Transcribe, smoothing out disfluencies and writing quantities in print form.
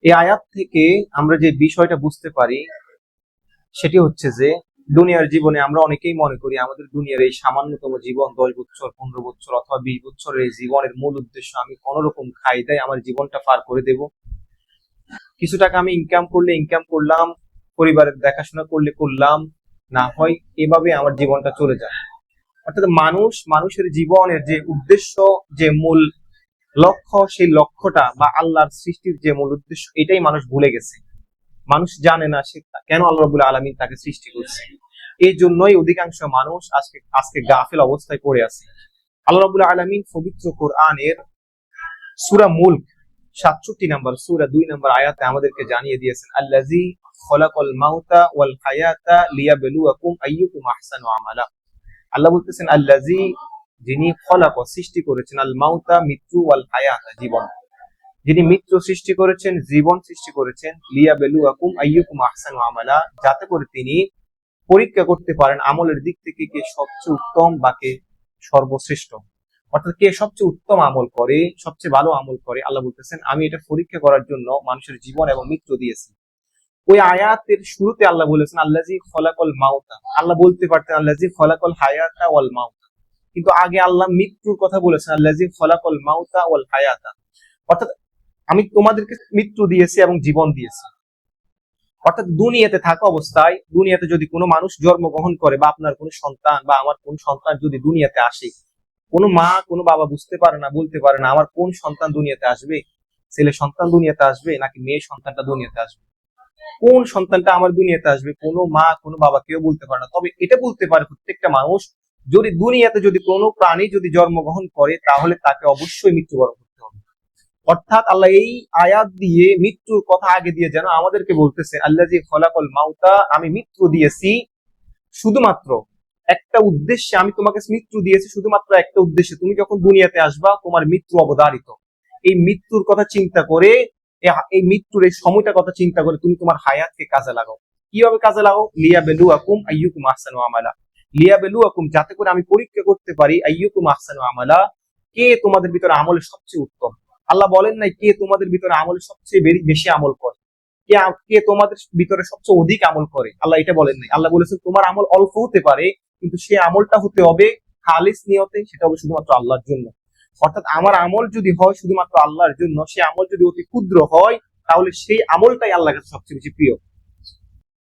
এই আয়াত থেকে আমরা যে বিষয়টা বুঝতে পারি সেটি হচ্ছে যে দুনিয়ার জীবনে আমরা অনেকেই মনে করি আমাদের দুনিয়ার এই সামান্যতম জীবন 10 বছর 15 বছর অথবা 20 বছরের এই জীবনের মূল উদ্দেশ্য আমি কোন রকম খাইদায় আমার জীবনটা পার করে দেব, কিছু টাকা আমি ইনকাম করলে ইনকাম করলাম, পরিবারের দেখাশোনা করলে করলাম, না হয় এভাবে আমার জীবনটা চলে যায়। অর্থাৎ মানুষের জীবনের যে উদ্দেশ্য, যে মূল লক্ষ্য, সেই লক্ষ্যটা বা আল্লাহর সৃষ্টির যে মূল উদ্দেশ্য এটাই মানুষ ভুলে গেছে। মানুষ জানে না সে কেন আল্লাহ রাব্বুল আলামিন তাকে সৃষ্টি করছে। এই জন্যই অধিকাংশ মানুষ আজকে আজকে গাফিল অবস্থায় পড়ে আছে। আল্লাহ রাব্বুল আলামিন পবিত্র কোরআনের সূরা মুলক ৬৭ নম্বর সূরা ২ নম্বর আয়াতে আমাদেরকে জানিয়ে দিয়েছেন, আল্লাযী খলাকাল মাউতা ওয়াল হায়াতা লিয়াবলুয়াকুম আইয়ুকুম আহসানু আমালা। আল্লাহ বলতেছেন আল্লাযী, যিনি খলাক সৃষ্টি করেছেন, আল মাউতা মৃত্যু, ওয়াল হায়াতা জীবন, যিনি মৃত্যু সৃষ্টি করেছেন, জীবন সৃষ্টি করেছেন, লিয়াবলুয়াকুম আইয়ুকুম আহসানু আমালা, যাতে করে তিনি পরীক্ষা করতে পারেন আমলের দিক থেকে কে সবচেয়ে উত্তম বা কে সর্বশ্রেষ্ঠ। অর্থাৎ কে সবচেয়ে উত্তম আমল করে, সবচেয়ে ভালো আমল করে। আল্লাহ বলতেছেন আমি এটা পরীক্ষা করার জন্য মানুষের জীবন এবং মৃত্যু দিয়েছি। ওই আয়াতের শুরুতে আল্লাহ বলেছেন আল্লাযী খলাকাল মাউতা, আল্লাহ বলতে পারতেন আল্লাযী খলাকাল হায়াতা ওয়াল মাউতা, কিন্তু আগে আল্লাহ মৃত্যুর কথা বলেছেন আল্লাযী খলাকাল মাউতা ওয়াল হায়াতা। অর্থাৎ আমি তোমাদেরকে মৃত্যু দিয়েছি এবং জীবন দিয়েছি। অর্থাৎ দুনিয়াতে থাকা অবস্থায়, দুনিয়াতে যদি কোনো মানুষ জন্মগ্রহণ করে বা আপনার কোনো সন্তান বা আমার কোন সন্তান যদি দুনিয়াতে আসে, কোনো মা কোনো বাবা বুঝতে পারে না, বলতে পারে না আমার কোন সন্তান দুনিয়াতে আসবে, ছেলে সন্তান দুনিয়াতে আসবে নাকি মেয়ে সন্তানটা দুনিয়াতে আসবে, কোন সন্তানটা আমার দুনিয়াতে আসবে, কোনো মা কোনো বাবা কেউ বলতে পারে না। তবে এটা বলতে পারে প্রত্যেকটা মানুষ, যদি দুনিয়াতে যদি কোনো প্রাণী যদি জন্মগ্রহণ করে তাহলে তাকে অবশ্যই মৃত্যুবরণ করতে হবে। অর্থাৎ আল্লাহ এই আয়াত দিয়ে মৃত্যুর কথা আগে দিয়ে যেন আমাদেরকে বলতেছে আল্লাযী খলাকাল মাউতা, আমি মৃত্যু দিয়েছি শুধুমাত্র একটা উদ্দেশ্যে, আমি তোমাকে মৃত্যু দিয়েছি শুধুমাত্র একটা উদ্দেশ্যে, তুমি যখন দুনিয়াতে আসবা তোমার মৃত্যু অবধারিত। এই মৃত্যুর কথা চিন্তা করে, এই মৃত্যুর এই সময়টার কথা চিন্তা করে তুমি তোমার হায়াতকে কাজে লাগাও। কিভাবে কাজে লাগাও? লিয়াবলুয়াকুম আইয়ুকুম আহসানু আমালা, লিয়াবলুয়াকুম যাতে করে আমি পরীক্ষা করতে পারি, আইয়ুকুম আহসানু আমালা কে তোমাদের ভিতরে আমলে সবচেয়ে উত্তম। আল্লাহ বলেন নাই কে তোমাদের ভিতরে আমলে সবচেয়ে বেশি আমল করে, কে কে তোমাদের ভিতরে সবচেয়ে অধিক আমল করে, আল্লাহ এটা বলেন নাই। আল্লাহ বলেছেন তোমার আমল অল্প হতে পারে কিন্তু সেই আমলটা হতে হবে খালিস নিয়তে, সেটা হবে শুধুমাত্র আল্লাহর জন্য। অর্থাৎ আমার আমল যদি হয় শুধুমাত্র আল্লাহর জন্য, সেই আমল যদি অতি ক্ষুদ্র হয় তাহলে সেই আমলটাই আল্লাহর কাছে সবচেয়ে বেশি প্রিয়।